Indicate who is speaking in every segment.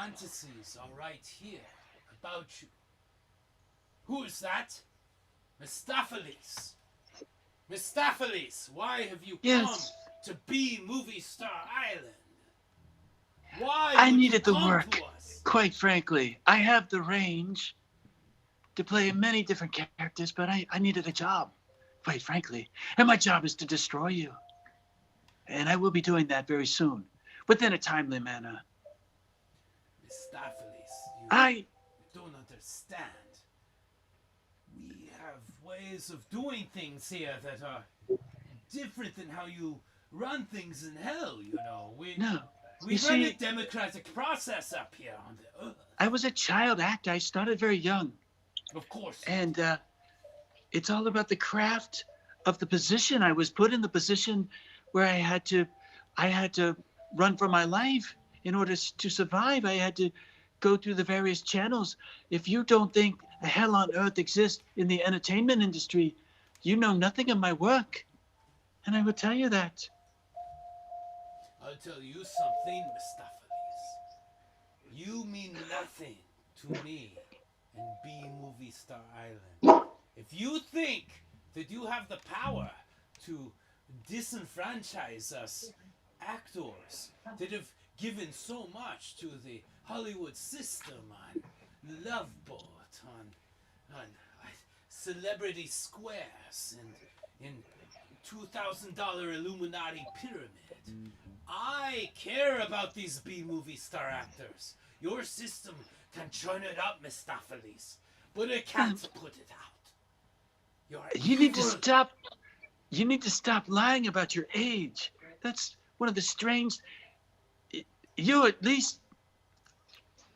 Speaker 1: fantasies are right here about you. Who is that? Mistopheles. Mistopheles, why have you come to be Movie Star Island? Why
Speaker 2: I
Speaker 1: would
Speaker 2: needed
Speaker 1: you
Speaker 2: the
Speaker 1: come
Speaker 2: work.
Speaker 1: to us?
Speaker 2: Quite frankly, I have the range to play many different characters, but I needed a job, quite frankly. And my job is to destroy you. And I will be doing that very soon, within a timely manner.
Speaker 1: Mistopheles, you don't understand. We have ways of doing things here that are different than how you run things in hell, you know. We run a democratic process up here on the earth.
Speaker 2: I was a child actor. I started very young.
Speaker 1: Of course.
Speaker 2: And it's all about the craft of the position. I was put in the position where I had to run for my life in order to survive. I had to go through the various channels. If you don't think a hell on earth exists in the entertainment industry, you know nothing of my work. And I would tell you that.
Speaker 1: I'll tell you something, Mistopheles. You mean nothing to me in B Movie Star Island. If you think that you have the power to disenfranchise us actors that have given so much to the Hollywood system on Love Boat, on Celebrity Squares, and in $2,000 Illuminati pyramid. I care about these B-movie star actors. Your system can churn it up, Mistopheles, but it can't put it out.
Speaker 2: You need to stop lying about your age. That's one of the strange. You're at least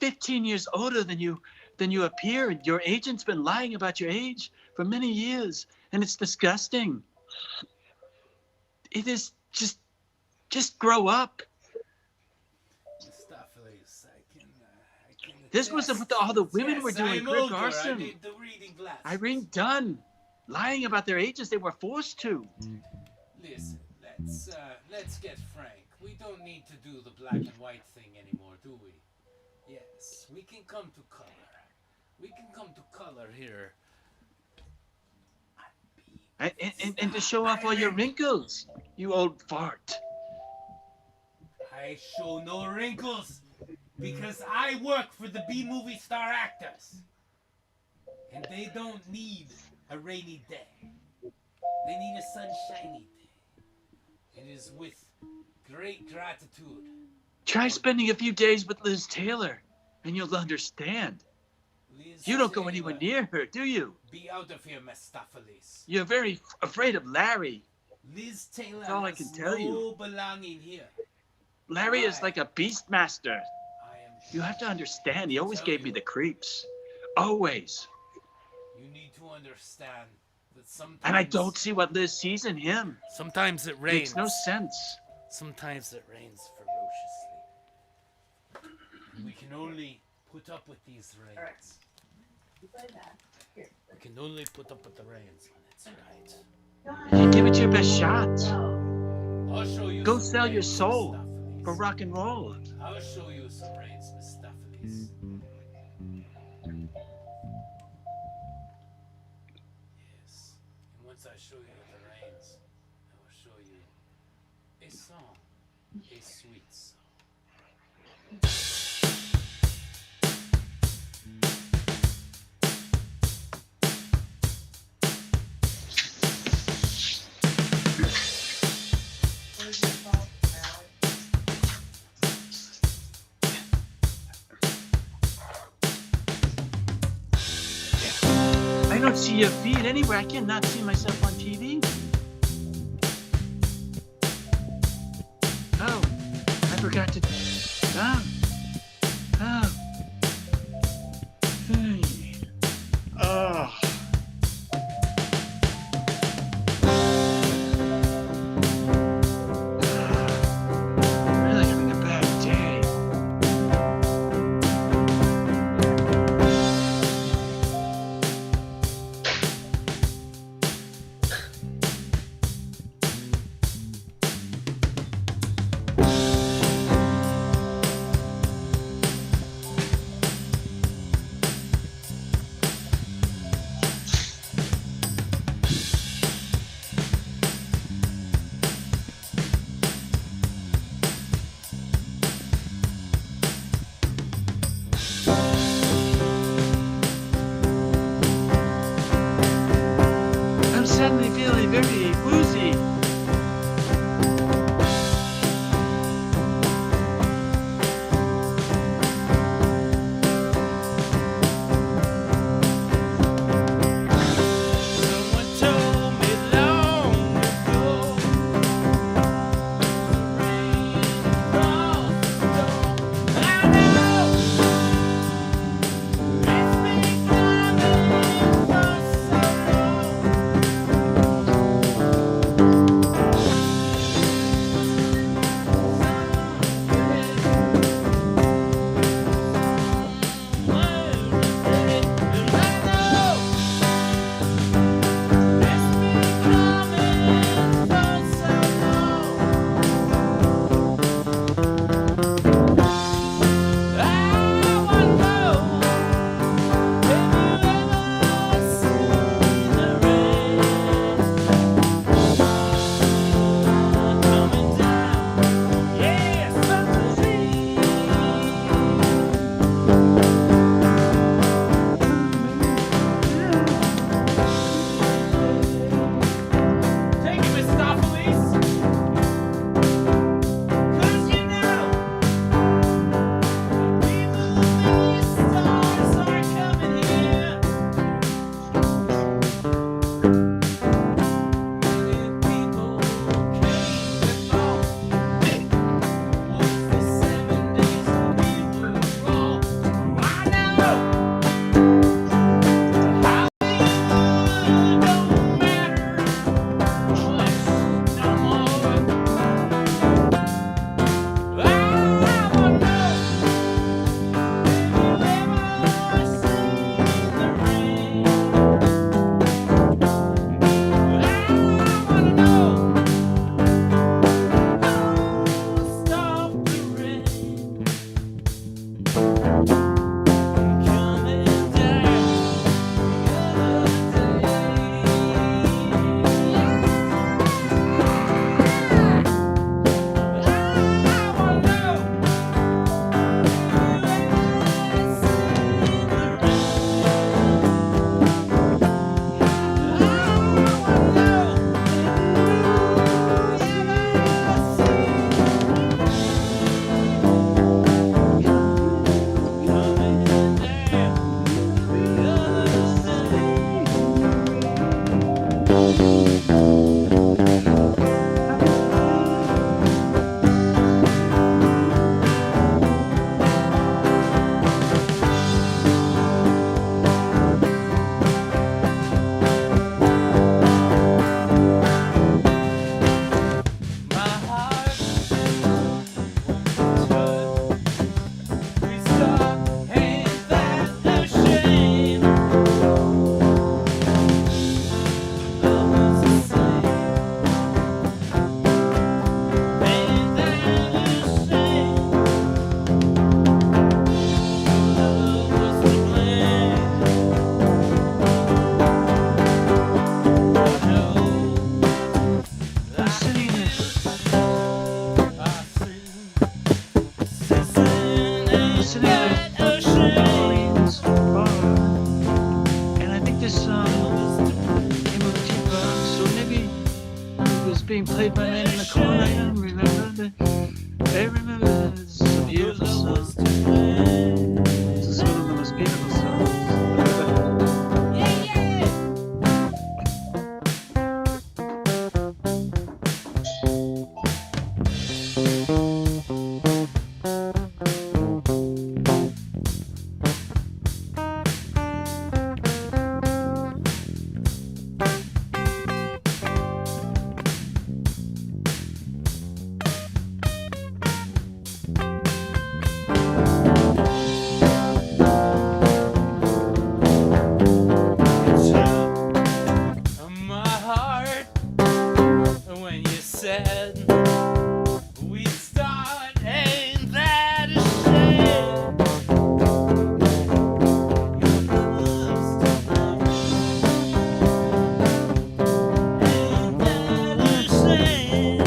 Speaker 2: 15 years older than you appear, and your agent's been lying about your age for many years, and it's disgusting. It is just grow up.
Speaker 1: Mistopheles, I can
Speaker 2: This wasn't what all the women were doing. Greg Garson.
Speaker 1: I need the reading glasses.
Speaker 2: Irene Dunn, lying about their ages. They were forced to.
Speaker 1: Listen, let's get frank. We don't need to do the black and white thing anymore, do we? Yes, we can come to color. We can come to color here.
Speaker 2: And to show off all your wrinkles, you old fart.
Speaker 1: I show no wrinkles because I work for the B-movie star actors. And they don't need a rainy day. They need a sunshiny day. It is with great gratitude.
Speaker 2: Try spending a few days with Liz Taylor, and you'll understand. You don't go anywhere near her, do you?
Speaker 1: Be out of here, Mistopheles.
Speaker 2: You're very afraid of Larry.
Speaker 1: Liz Taylor
Speaker 2: That's all I can tell you.
Speaker 1: No belonging here.
Speaker 2: Larry is like a beastmaster. You have to understand, he always gave me the creeps. Always.
Speaker 1: You need to understand that sometimes...
Speaker 2: And I don't see what Liz sees in him.
Speaker 1: Sometimes it rains.
Speaker 2: Makes no sense.
Speaker 1: Sometimes it rains ferociously. We can only put up with these rains. We can only put up with the rains when it's right.
Speaker 2: You give it your best shot.
Speaker 1: I'll show you.
Speaker 2: Go sell your soul for rock and roll.
Speaker 1: I'll show you some rains, Mistopheles. Yes. And once I show you the rains, I will show you a song. A sweet song.
Speaker 2: I don't see your feed anywhere. I cannot see myself on TV. Oh, I forgot to. Oh. Hey. Oh. Really having a bad day. Woozy, woozy.
Speaker 1: Someone told me long ago, rain across the door. I know it's been coming for so long. Take it, Mistopheles. 'Cause you know the movie stars are coming here. Many people came before. Was the 7 days we were wrong? I know how you don't matter much no more. I wanna know if you ever seen the rain. I wanna know who stopped the rain coming down the other My heart, we start, ain't that a shame? Love is the same, ain't that a shame? Love was to blame. I know I
Speaker 2: Sitting there. Sitting at a Orleans bar, and I think this song came of T-Box, so maybe it was being played by men in the corner. I don't remember. I remember it's a beautiful song. It's one of the most beautiful songs.
Speaker 1: My heart when you said we start, ain't that a shame? Love's to blame. Ain't that a shame?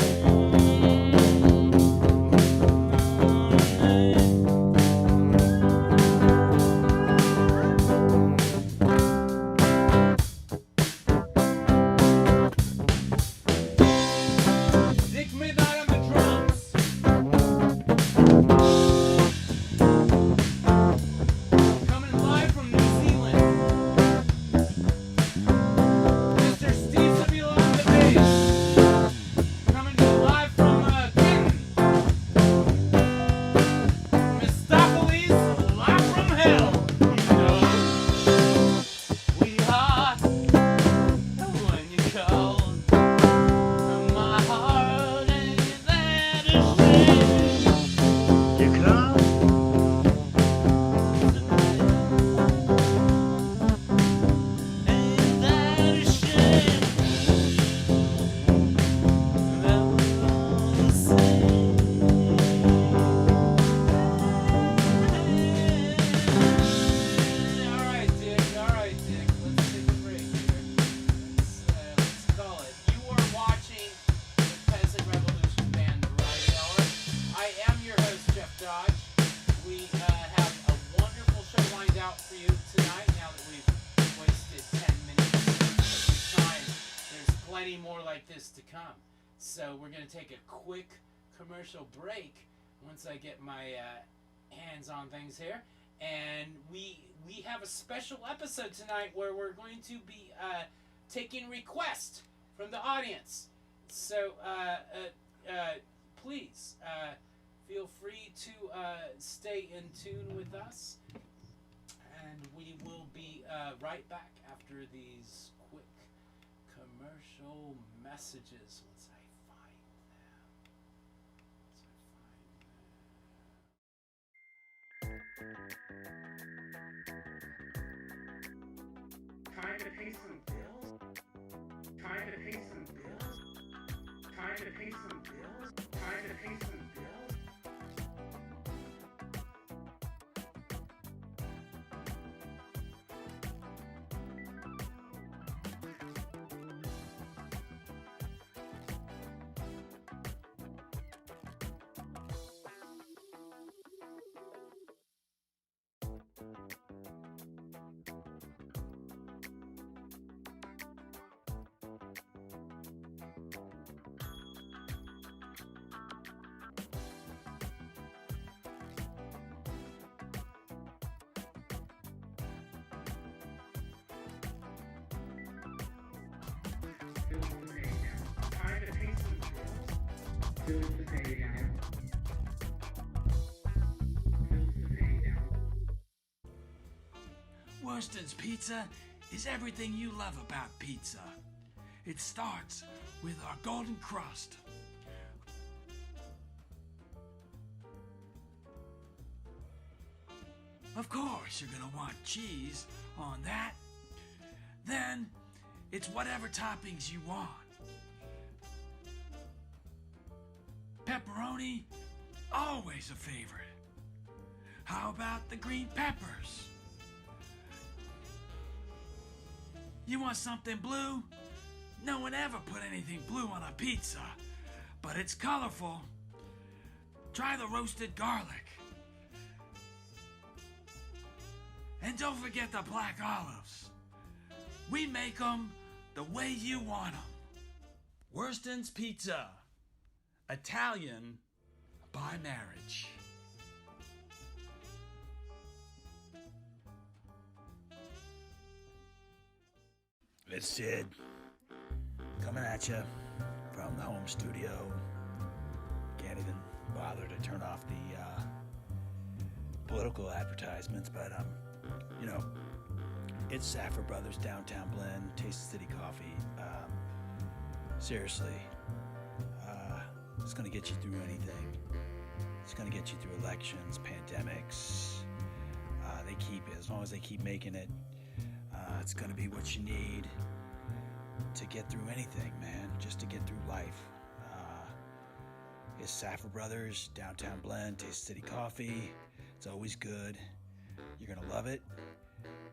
Speaker 1: plenty more like this to come. So we're going to take a quick commercial break once I get my hands on things here. And we have a special episode tonight where we're going to be taking requests from the audience. So please feel free to stay in tune with us. And we will be right back after these quick commercial messages once I find them. Time to pay some bills. Time to pay some bills. Time to pay some bills. Time to pay some bills.
Speaker 3: Worston's Pizza is everything you love about pizza. It starts with our golden crust. Of course, you're gonna want cheese on that. Then, it's whatever toppings you want. Pepperoni, always a favorite. How about the green peppers? You want something blue? No one ever put anything blue on a pizza, but it's colorful. Try the roasted garlic. And don't forget the black olives. We make them the way you want them. Worston's Pizza. Italian by marriage.
Speaker 2: It's Sid, coming at you from the home studio. Can't even bother to turn off the political advertisements, but it's Saffer Brothers Downtown Blend, Taste the City Coffee. Seriously, it's gonna get you through anything. It's gonna get you through elections, pandemics. As long as they keep making it. It's going to be what you need to get through anything, man, just to get through life. It's Saffer Brothers, Downtown Blend, Taste City Coffee. It's always good. You're going to love it,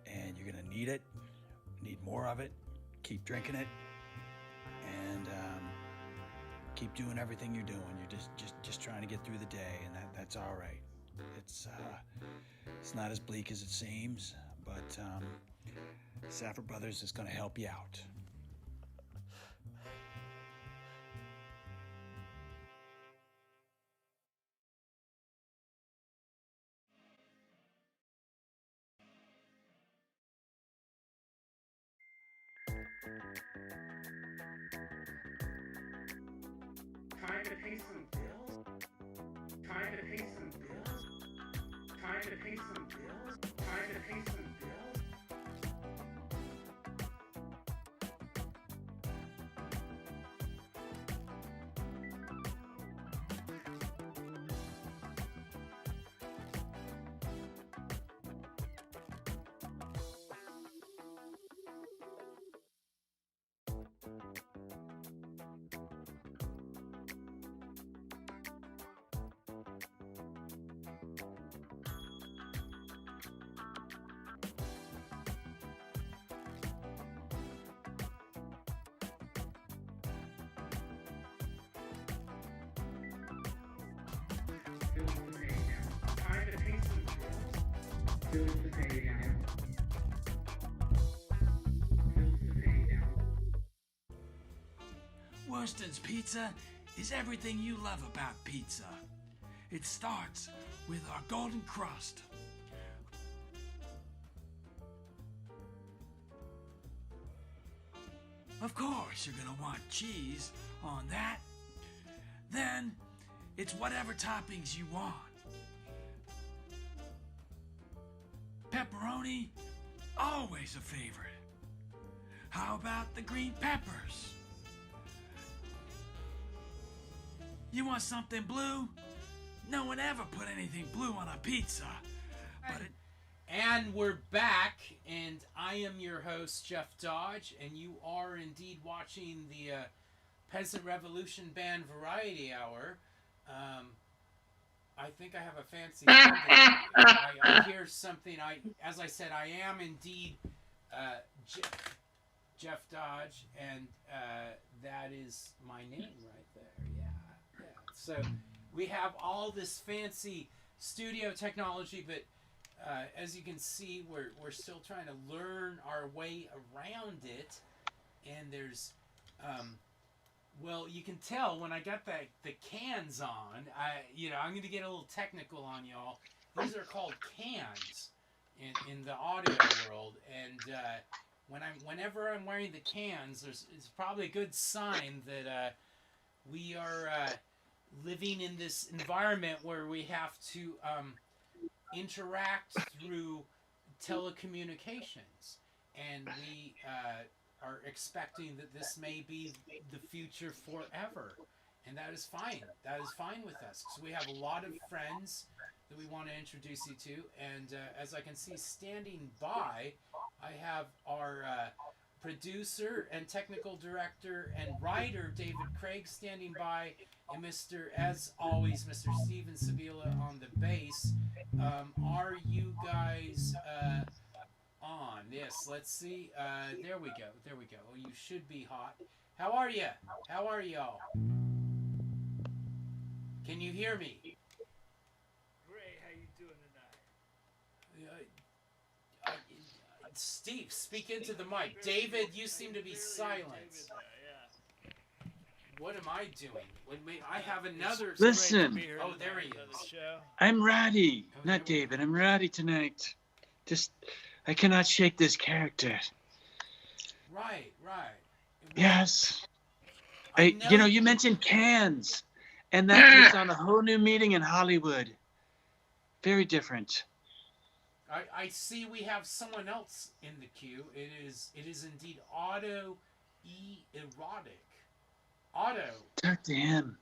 Speaker 2: and you're going to need it. Need more of it. Keep drinking it, and keep doing everything you're doing. You're just trying to get through the day, and that's all right. It's not as bleak as it seems, but Saffer Brothers is going to help you out.
Speaker 1: Time to pay some bills. Time to pay some bills. Time to pay some bills. Time to pay some bills.
Speaker 3: Worston's Pizza is everything you love about pizza. It starts with our golden crust. Of course, you're gonna want cheese on that. Then, it's whatever toppings you want. Pepperoni, always a favorite. How about the green peppers? You want something blue? No one ever put anything blue on a pizza. But it...
Speaker 1: And we're back, and I am your host, Jeff Dodge, and you are indeed watching the Peasant Revolution Band Variety Hour. I think I have a fancy I hear something. As I said, I am indeed Jeff Dodge, and that is my name right there. Yeah. So we have all this fancy studio technology, but as you can see, we're still trying to learn our way around it, and there's well, you can tell when I got the cans on. I'm going to get a little technical on y'all. These are called cans in the audio world, and whenever I'm wearing the cans, it's probably a good sign that we are living in this environment where we have to interact through telecommunications, and we are expecting that this may be the future forever, and that is fine. That is fine with us, because we have a lot of friends that we want to introduce you to, and as I can see standing by, I have our producer and technical director and writer David Craig standing by, and as always, Mr. Steven Sabila on the bass. Are you guys on? Yes, let's see. There we go. Oh, you should be hot. How are you? How are y'all? Can you hear me?
Speaker 4: Great, how you doing tonight?
Speaker 1: Steve, speak into the mic. David, you seem to be silent. What am I doing? I have another...
Speaker 2: Listen.
Speaker 1: Oh, there he is.
Speaker 2: I'm Roddy. Not David. I'm Roddy tonight. I cannot shake this character.
Speaker 1: Right.
Speaker 2: Yes. You mentioned cans, and that puts on a whole new meaning in Hollywood. Very different.
Speaker 1: I see we have someone else in the queue. It is indeed erotic. Otto.
Speaker 2: Talk to him.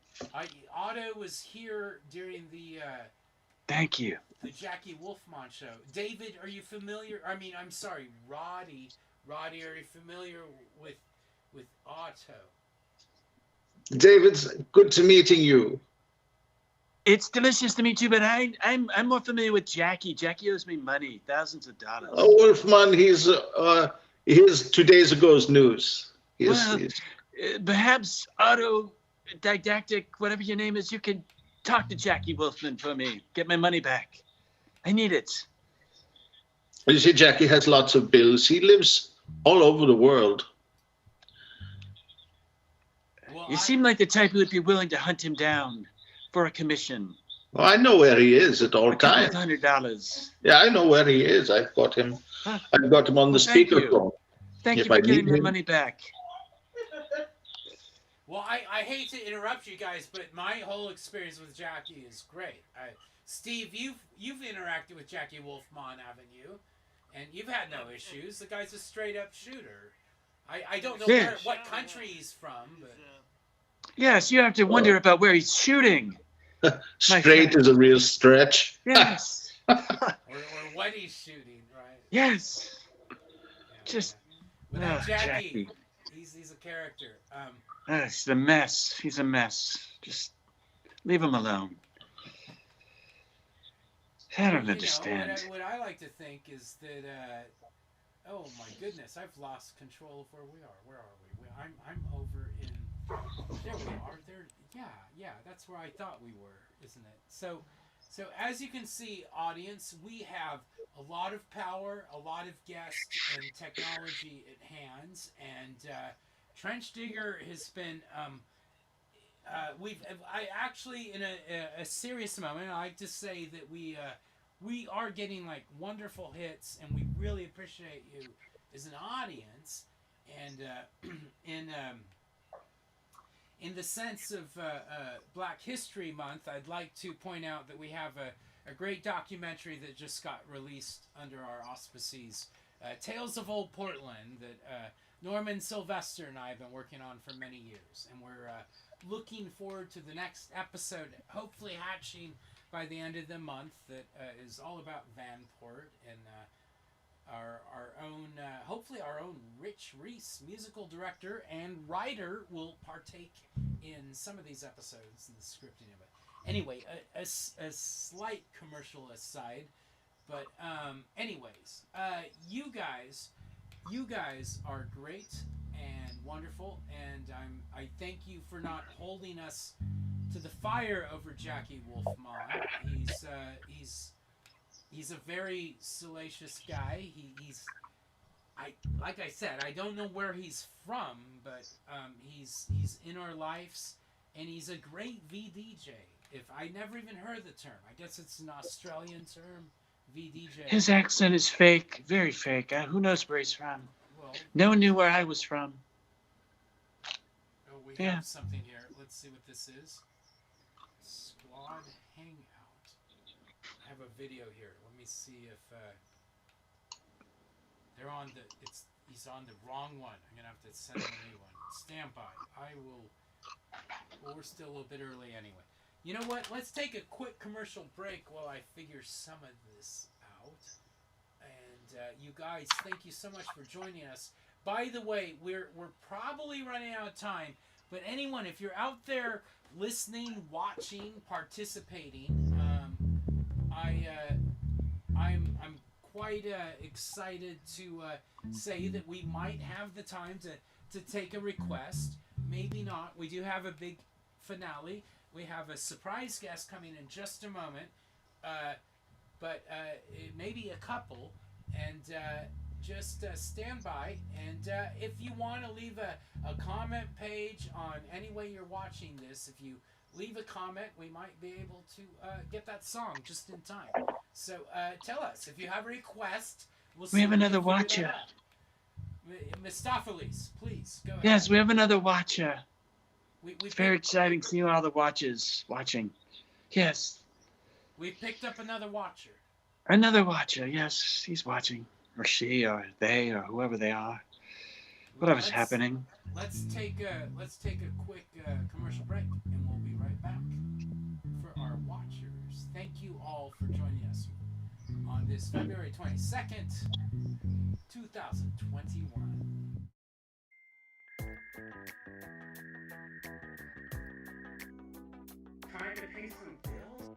Speaker 1: Otto was here during the...
Speaker 2: Thank you.
Speaker 1: The Jackie Wolfman show. David, are you familiar? I'm sorry, Roddy. Roddy, are you familiar with Otto?
Speaker 5: David, good to meeting you.
Speaker 2: It's delicious to meet you, but I'm more familiar with Jackie. Jackie owes me money, thousands of dollars.
Speaker 5: Wolfman, he's 2 days ago's news.
Speaker 2: Perhaps autodidactic, whatever your name is, you can talk to Jackie Wolfman for me. Get my money back. I need it.
Speaker 5: You see, Jackie has lots of bills. He lives all over the world.
Speaker 1: Well,
Speaker 2: You seem like the type who would be willing to hunt him down for a commission.
Speaker 5: Well, I know where he is at all times.
Speaker 2: $100.
Speaker 5: Yeah, I know where he is. I've got him. I've got him on the speakerphone.
Speaker 2: Thank you for getting my money back.
Speaker 1: Well, I hate to interrupt you guys, but my whole experience with Jackie is great. Steve, you've interacted with Jackie Wolfman, haven't you? And you've had no issues. The guy's a straight up shooter. I don't know what country he's from, but
Speaker 2: yes, you have to wonder about where he's shooting.
Speaker 5: Straight is a real stretch.
Speaker 2: Yes.
Speaker 1: or what he's shooting, right?
Speaker 2: Yes.
Speaker 1: Yeah,
Speaker 2: Just
Speaker 1: Jackie. He's a character.
Speaker 2: He's a mess. He's a mess. Just leave him alone. I don't understand.
Speaker 1: What I like to think is that, oh my goodness, I've lost control of where we are. Where are we? I'm over in, there we are. Yeah, that's where I thought we were, isn't it? So as you can see, audience, we have a lot of power, a lot of guests and technology at hands, and Trench Digger has been. I actually, in a serious moment, I like to say that we are getting like wonderful hits, and we really appreciate you as an audience. And in the sense of Black History Month, I'd like to point out that we have a great documentary that just got released under our auspices, Tales of Old Portland, that Norman Sylvester and I have been working on for many years. And we're looking forward to the next episode, hopefully hatching by the end of the month, that is all about Vanport, and our own, hopefully our own Rich Reese, musical director and writer, will partake in some of these episodes and the scripting of it. Anyway, a slight commercial aside, but anyways, you guys are great and wonderful, and I thank you for not holding us to the fire over Jackie Wolfman. He's a very salacious guy. Like I said, I don't know where he's from, but he's in our lives, and he's a great VDJ. If I never even heard the term, I guess it's an Australian term, VDJ.
Speaker 2: His accent is fake, very fake. Who knows where he's from?
Speaker 1: Well,
Speaker 2: no one knew where I was from.
Speaker 1: oh, we
Speaker 2: Yeah.
Speaker 1: have something here. Let's see what this is. Squad Hangout. I have a video here. Let me see if they're on the. He's on the wrong one. I'm gonna have to send him a new one. Stand by. I will. Well, we're still a little bit early anyway. You know what? Let's take a quick commercial break while I figure some of this out. And you guys, thank you so much for joining us. By the way, we're probably running out of time, but anyone, if you're out there listening, watching, participating, I'm quite excited to say that we might have the time to take a request. Maybe not. We do have a big finale. We have a surprise guest coming in just a moment, but maybe a couple, and just stand by. And if you want to leave a comment page on any way you're watching this, if you leave a comment, we might be able to get that song just in time. So tell us if you have a request.
Speaker 2: We have another watcher.
Speaker 1: Mistopheles, please go ahead.
Speaker 2: Yes, we have another watcher.
Speaker 1: It's
Speaker 2: very exciting seeing all the watchers watching. Yes.
Speaker 1: We picked up another watcher.
Speaker 2: Another watcher, yes, he's watching. Or she, or they, or whoever they are. Whatever's happening.
Speaker 1: Let's take a quick commercial break, and we'll be right back for our watchers. Thank you all for joining us on this February 22nd, 2021. Time to pay some bills?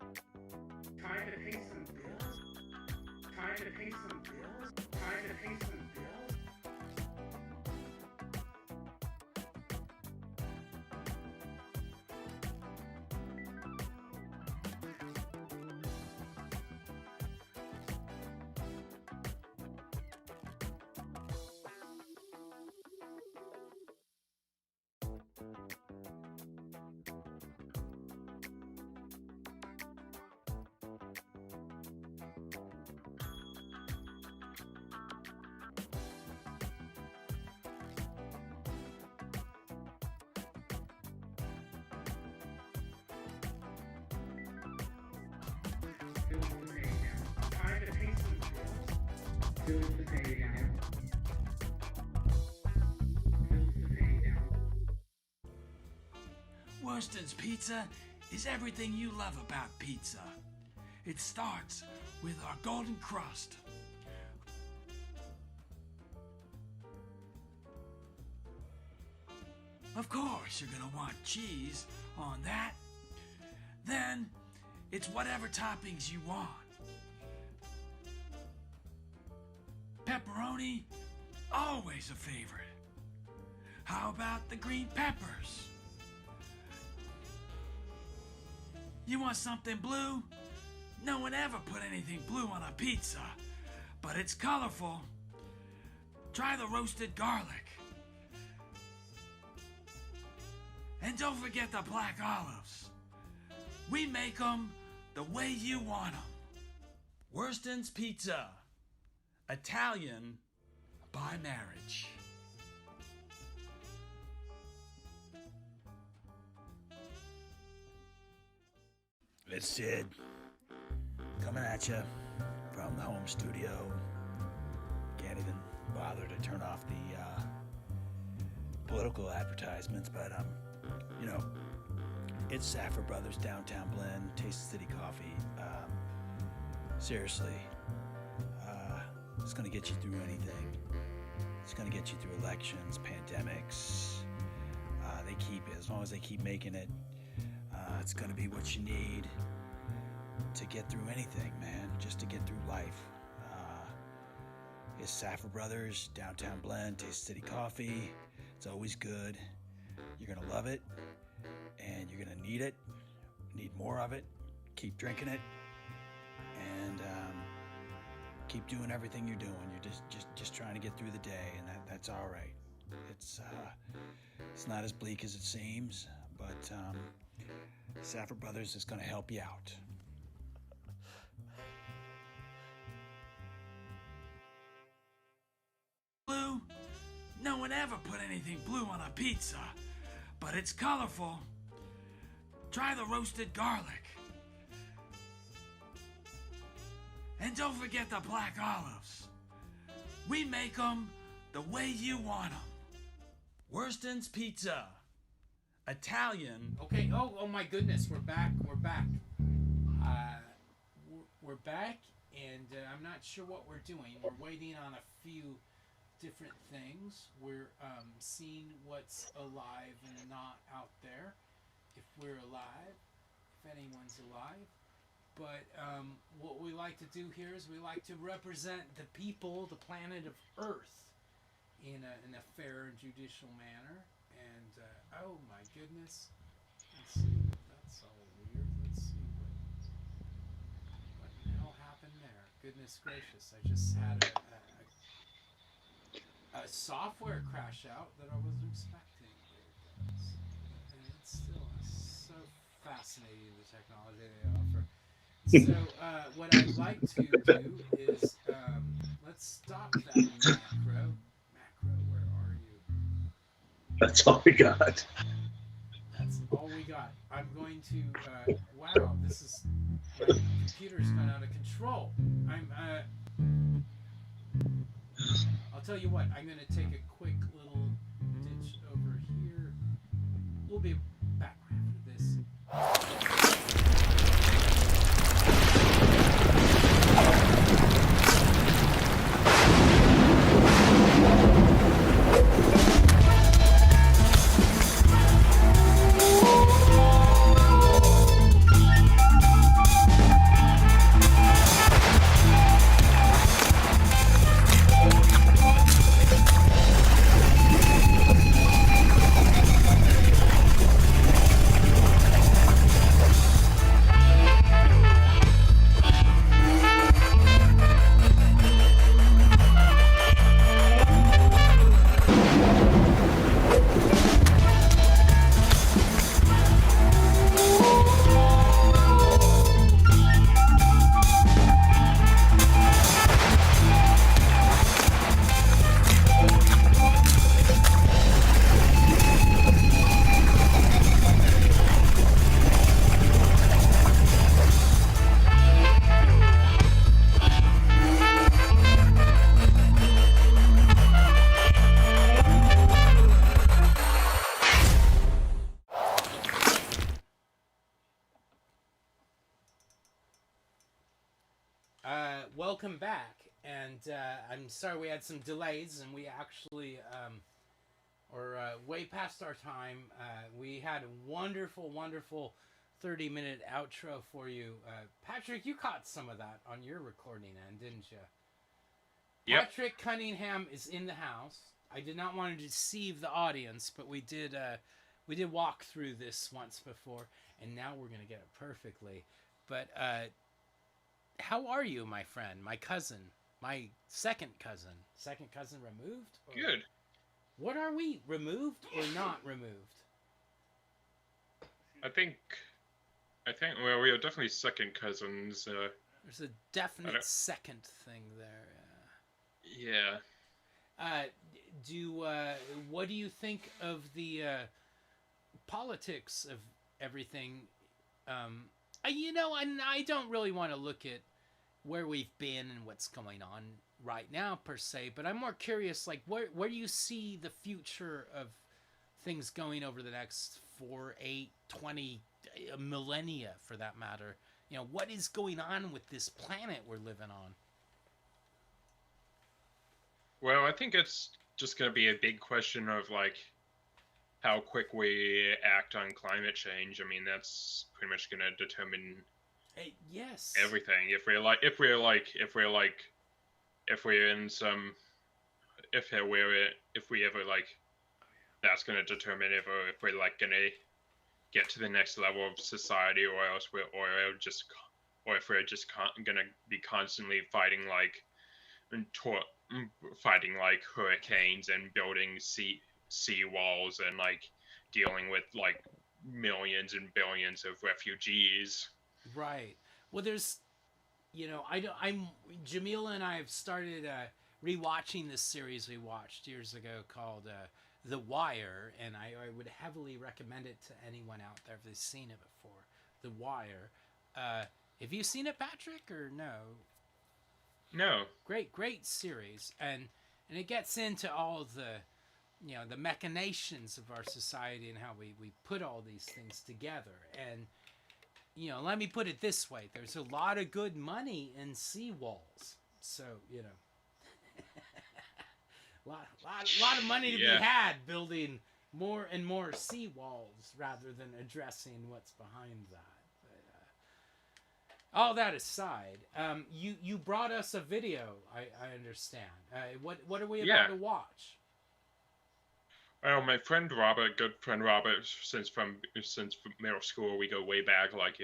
Speaker 1: Time to pay some bills? Time to pay some bills? Time to pay some bills? Time to pay some bills? Bills to pay now. Bills to pay now.
Speaker 3: Worston's Pizza is everything you love about pizza. It starts with our golden crust. Of course, you're gonna want cheese on that. Then, it's whatever toppings you want. Pepperoni, always a favorite. How about the green peppers? You want something blue? No one ever put anything blue on a pizza, but it's colorful. Try the roasted garlic. And don't forget the black olives. We make them the way you want them. Worston's Pizza. Italian by marriage. It's Sid, coming at you from the home studio. Can't even bother to turn off the political advertisements, but it's Saffer Brothers Downtown Blend, Taste the City Coffee. Seriously, it's gonna get you through anything. It's gonna get you through elections, pandemics. As long as they keep making it, it's gonna be what you need to get through anything, man. Just to get through life. It's Saffer Brothers Downtown Blend, Taste the City Coffee. It's always good. You're gonna love it, and you're gonna need it. Need more of it. Keep drinking it, and keep doing everything you're doing. You're just trying to get through the day, and that's all right. It's not as bleak as it seems, but Saffer Brothers is gonna help you out. Blue? No one ever put anything blue on a pizza, but it's colorful. Try the roasted garlic. And don't forget the black olives. We make them the way you want them. Worston's Pizza. Italian.
Speaker 1: Okay. Oh my goodness. We're back. We're back, and I'm not sure what we're doing. We're waiting on a few different things. We're seeing what's alive and not out there. If we're alive, if anyone's alive. But what we like to do here is we like to represent the people, the planet of Earth, in a fair and judicial manner. And oh my goodness, let's see. That's all weird. Let's see what the hell happened there. Goodness gracious! I just had a software crash out that I wasn't expecting. And it's still so fascinating, the technology they offer. So what I'd like to do is let's stop that macro. Macro, where are you?
Speaker 5: That's all we got.
Speaker 1: That's all we got. I'm going to. Wow, this is. My computer's gone out of control. I'll tell you what. I'm going to take a quick little ditch over here. We'll be back after this. Welcome back, and I'm sorry we had some delays, and we actually are way past our time. We had a wonderful 30-minute outro for you. Patrick, you caught some of that on your recording end, didn't you? Yep. Patrick Cunningham is in the house. I did not want to deceive the audience, but we did walk through this once before, and now we're going to get it perfectly. But how are you, my friend, my cousin, my second cousin removed? Or
Speaker 6: Good.
Speaker 1: What are we, removed or not removed?
Speaker 6: I think well, we are definitely second cousins.
Speaker 1: There's a definite second thing there.
Speaker 6: Yeah.
Speaker 1: What do you think of the politics of everything? I don't really want to look at where we've been and what's going on right now per se, but I'm more curious, like where do you see the future of things going over the next 4, 8, 20 millennia, for that matter? What is going on with this planet we're living on?
Speaker 6: Well, I think it's just going to be a big question of like how quick we act on climate change. I mean, that's pretty much going to determine
Speaker 1: yes,
Speaker 6: everything. If we ever like, that's going to determine if we're like going to get to the next level of society, or if we're just going to be constantly fighting like hurricanes and building sea walls and like dealing with like millions and billions of refugees.
Speaker 1: Right. Well, there's, Jamila and I have started rewatching this series we watched years ago called The Wire, and I would heavily recommend it to anyone out there if they've seen it before. The Wire. Have you seen it, Patrick, or no?
Speaker 6: No.
Speaker 1: Great series, and it gets into all the, the machinations of our society and how we put all these things together. And let me put it this way: there's a lot of good money in seawalls, so a lot of money to be had building more and more seawalls rather than addressing what's behind that. All that aside, you brought us a video. I understand. What are we about to watch?
Speaker 6: Well, my friend Robert, good friend Robert, since middle school, we go way back. Like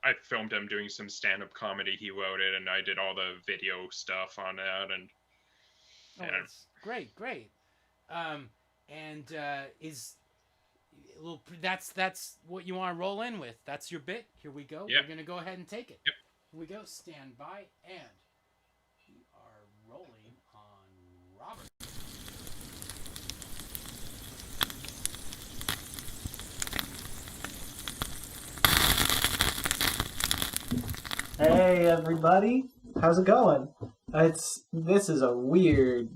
Speaker 6: I filmed him doing some stand-up comedy. He wrote it, and I did all the video stuff on that. And
Speaker 1: that's great. That's what you want to roll in with. That's your bit. Here we go.
Speaker 6: Yep.
Speaker 1: We're gonna go ahead and take it.
Speaker 6: Yep.
Speaker 1: Here we go. Stand by, and we are rolling on Robert.
Speaker 7: Hey everybody, how's it going? This is a weird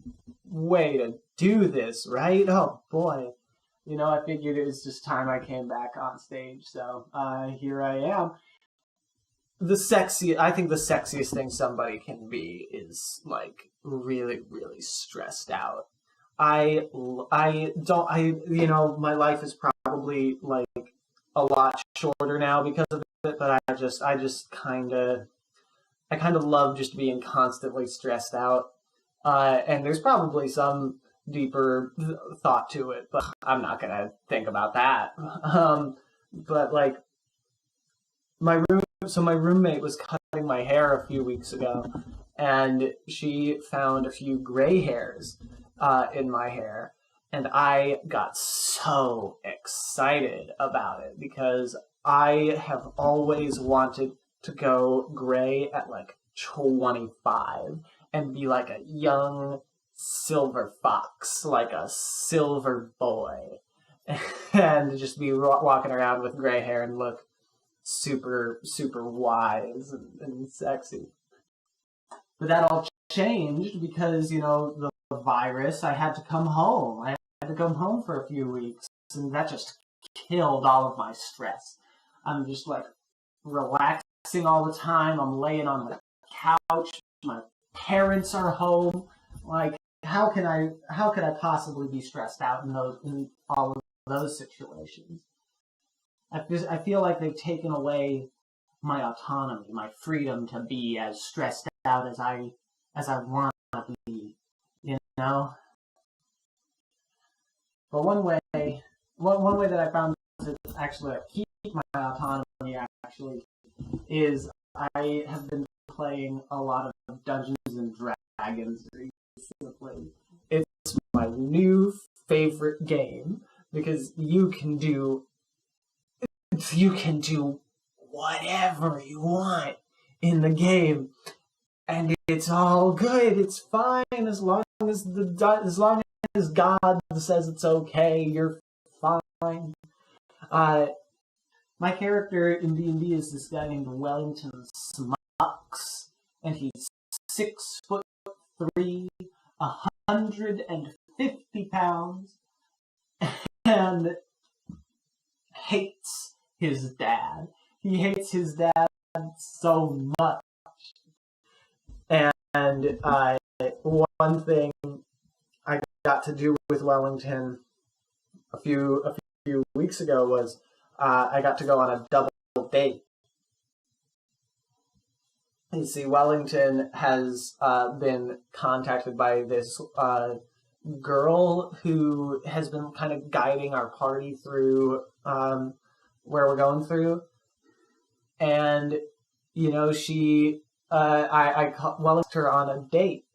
Speaker 7: way to do this, right? Oh boy. I figured it was just time I came back on stage, so here I am. I think the sexiest thing somebody can be is like really, really stressed out. My life is probably like a lot shorter now because of it, but I kind of love just being constantly stressed out. And there's probably some deeper thought to it, but I'm not gonna think about that. But like my roommate was cutting my hair a few weeks ago, and she found a few gray hairs in my hair, and I got so excited about it because I have always wanted to go gray at like 25 and be like a young silver fox, like a silver boy, and just be walking around with gray hair and look super, super wise and sexy. But that all changed because, the virus. I had to come home. I had to come home for a few weeks, and that just killed all of my stress. I'm just like relaxing all the time. I'm laying on the couch. My parents are home. Like, how can I possibly be stressed out in all of those situations? I feel like they've taken away my autonomy, my freedom to be as stressed out as I want to be, But one way that I found to actually keep my autonomy actually is I have been playing a lot of Dungeons and Dragons recently. It's my new favorite game because you can do you can do whatever you want in the game, and it's all good. It's fine as long as God says it's okay. You're fine. My character in D&D is this guy named Wellington Smux, and he's 6'3", 150 pounds, and hates his dad. He hates his dad so much. And one thing I got to do with Wellington a few weeks ago was I got to go on a double date. You see, Wellington has been contacted by this girl who has been kind of guiding our party through where we're going through. And, she, I Wellington her on a date.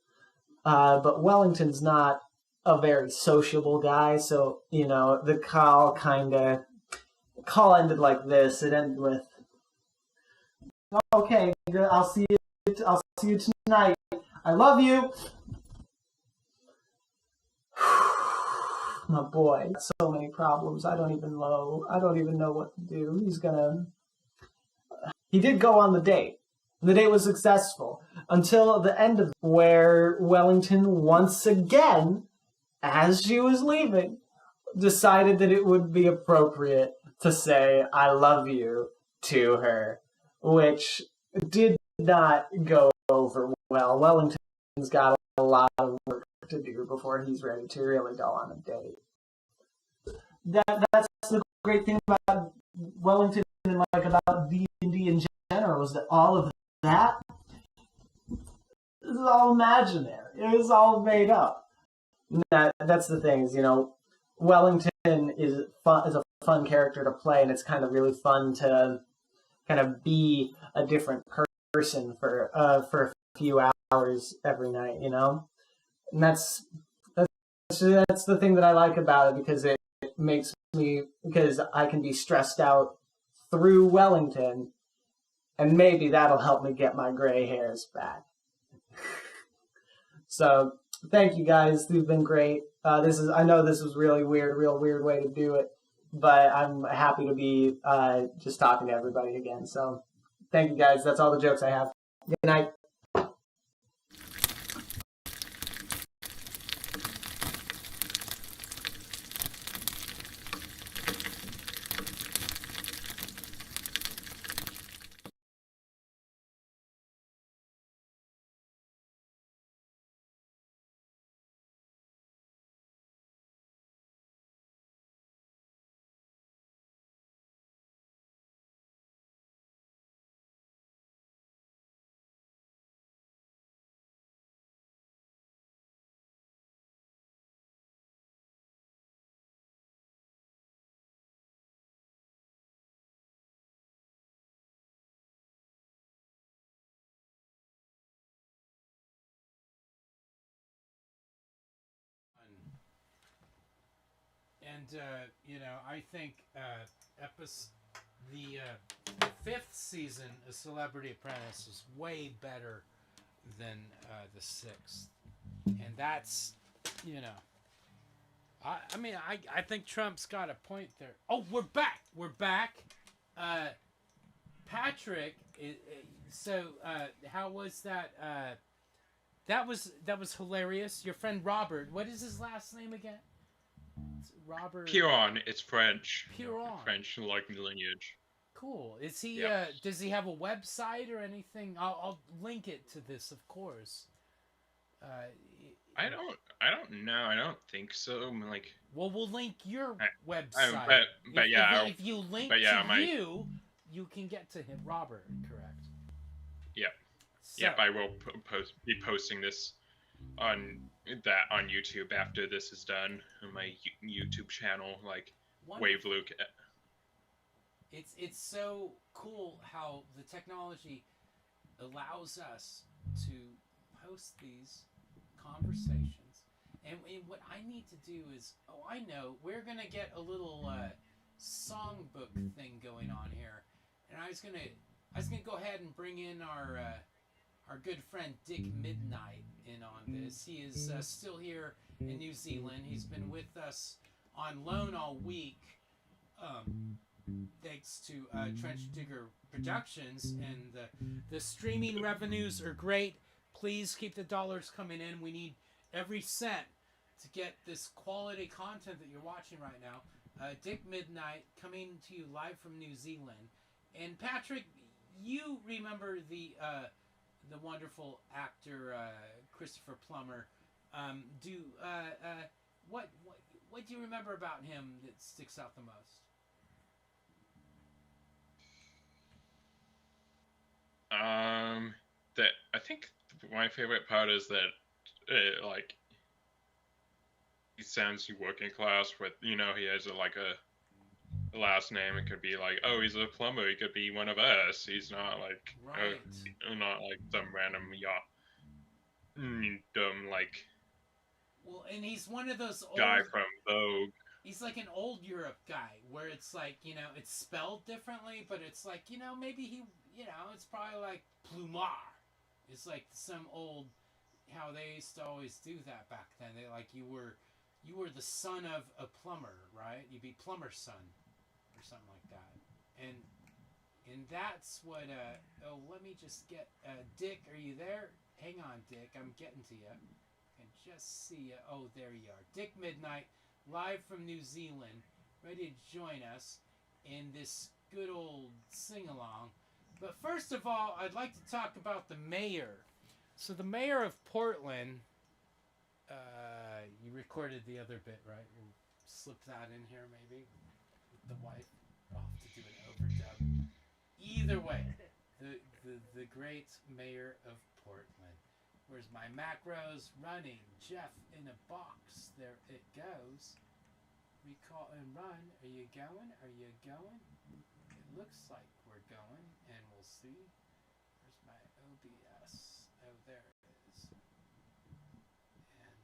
Speaker 7: But Wellington's not a very sociable guy, so, the call ended like this. It ended with, "Okay, I'll see you tonight. I love you." My boy, so many problems. I don't even know what to do. He did go on the date. The date was successful until the end of where Wellington once again, as she was leaving, decided that it would be appropriate to say "I love you" to her, which did not go over well. Wellington's got a lot of work to do before he's ready to really go on a date. That's the great thing about Wellington and about D&D in general, is that all of that is all imaginary. It is all made up. That's the thing, is, Wellington is a fun character to play, and it's kind of really fun to kind of be a different person for a few hours every night, and that's the thing that I like about it, because it makes me, because I can be stressed out through Wellington, and maybe that'll help me get my gray hairs back. So thank you guys, you've been great. I know this was really weird, real weird way to do it, but I'm happy to be just talking to everybody again. So thank you guys. That's all the jokes I have. Good night.
Speaker 1: And I think the fifth season of Celebrity Apprentice is way better than the sixth, and that's I think Trump's got a point there. Oh, we're back. Patrick, so how was that? That was hilarious. Your friend Robert, what is his last name again? Robert
Speaker 6: Piron, it's French.
Speaker 1: Piron.
Speaker 6: French like lineage.
Speaker 1: Cool. Is he?
Speaker 6: Yeah.
Speaker 1: Does he have a website or anything? I'll link it to this, of course.
Speaker 6: I don't know. I don't think so. Like.
Speaker 1: Well, we'll link your website. If you link you can get to him, Robert. Correct.
Speaker 6: Yeah.
Speaker 1: So,
Speaker 6: yep. I will be posting this on YouTube after this is done on my YouTube channel, like Wave Luke.
Speaker 1: It's so cool how the technology allows us to post these conversations, and what I need to do is, I know we're gonna get a little songbook thing going on here, and I was gonna go ahead and bring in our good friend Dick Midnight in on this. He is still here in New Zealand. He's been with us on loan all week, thanks to Trench Digger Productions, and the streaming revenues are great. Please keep the dollars coming in. We need every cent to get this quality content that you're watching right now. Dick Midnight coming to you live from New Zealand. And Patrick, you remember the wonderful actor Christopher Plummer. What do you remember about him that sticks out the most?
Speaker 6: That I think my favorite part is that like he sounds working class with, you know, he has a last name. It could be like, oh, he's a plumber. He could be one of us. He's not like
Speaker 1: Right.
Speaker 6: not like some random dumb like
Speaker 1: Well, and he's one of those old
Speaker 6: guy from Vogue.
Speaker 1: He's like an old Europe guy, where it's like, you know, it's spelled differently, but it's like, you know, maybe he, you know, it's probably like plumar. It's like some old, how they used to always do that back then. They like, you were the son of a plumber, right? You'd be plumber's son, or something like that. And that's what, oh, let me just get, Dick, are you there? Hang on, Dick, I'm getting to you. I can just see you. Oh, there you are. Dick Midnight, live from New Zealand, ready to join us in this good old sing-along. But first of all, I'd like to talk about the mayor. So the mayor of Portland, you recorded the other bit, right? We'll slip that in here maybe with the wife. I'll have to do an overdub. Either way, the great mayor of Portland. Where's my macros? Running. Jeff in a box. There it goes. Recall and run. Are you going? Are you going? It looks like we're going, and we'll see. Where's my OBS? Oh, there it is. And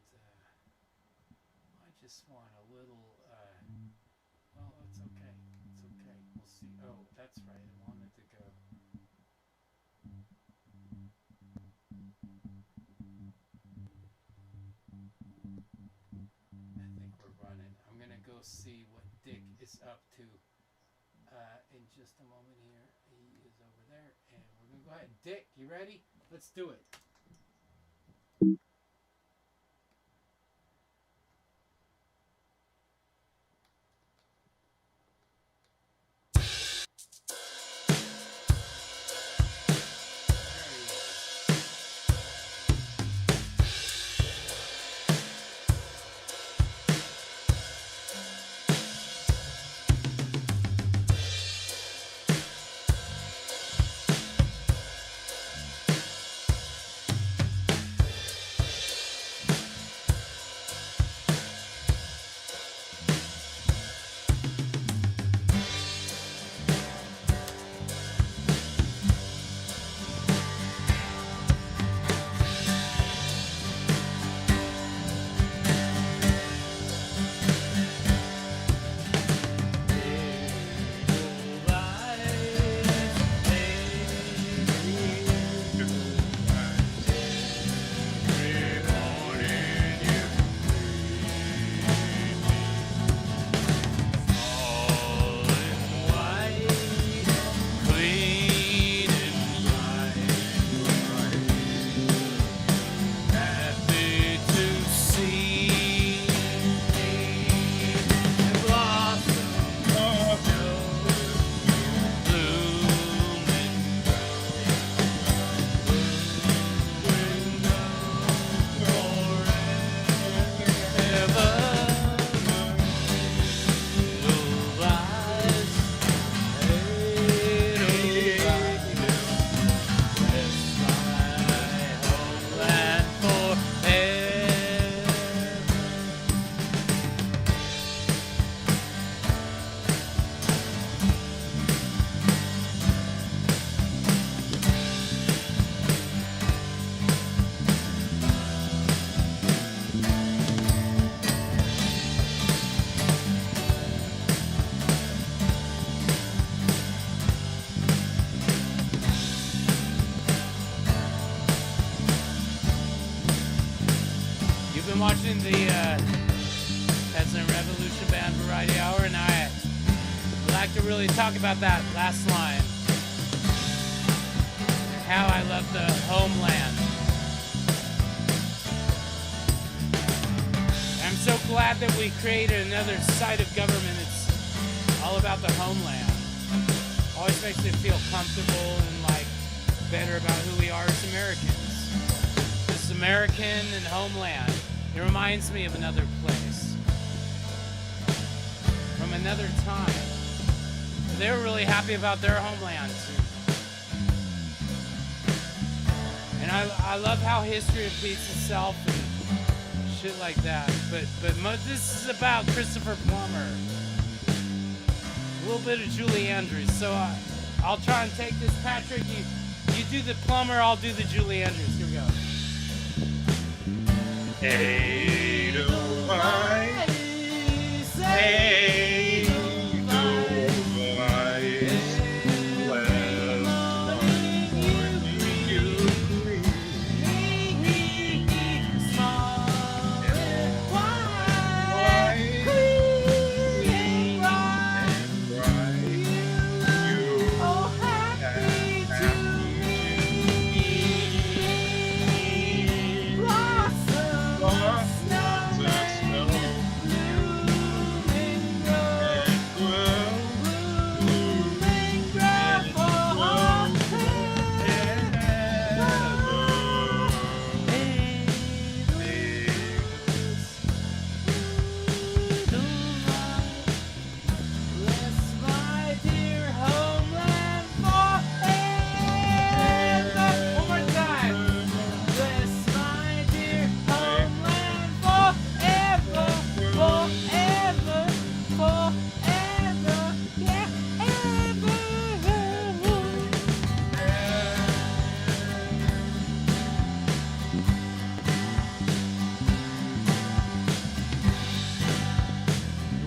Speaker 1: I just want a little. Well, it's okay. It's okay. We'll see. Oh, that's right. I wanted to go. I think we're running. I'm gonna go see what Dick is up to in just a moment here. He is over there, and we're gonna go ahead. Dick, you ready? Let's do it. There he is. could really talk about that last line. How I love the homeland. I'm so glad that we created another side of government. It's all about the homeland. Always makes me feel comfortable and like better about who we are as Americans. This American and homeland. It reminds me of another place. From another time. They were really happy about their homeland too. And I love how history repeats itself and shit like that. But this is about Christopher Plummer. A little bit of Julie Andrews. So I'll try and take this. Patrick, you do the Plummer, I'll do the Julie Andrews. Here we go.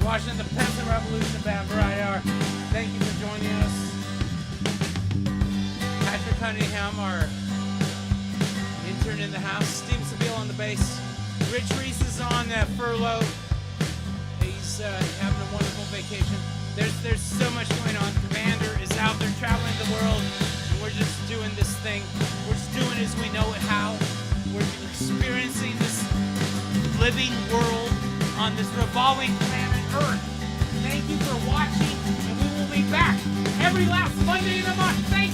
Speaker 1: Watching the Peasant Revolution Band Variety Hour. Thank you for joining us. Patrick Cunningham, our intern in the house. Steve Seville on the bass. Rich Reese is on furlough. He's having a wonderful vacation. There's so much going on. Commander is out there traveling the world, and we're just doing this thing. We're just doing it as we know it how. We're experiencing this living world on this revolving planet Earth. Thank you for watching, and we will be back every last Monday of the month. Thank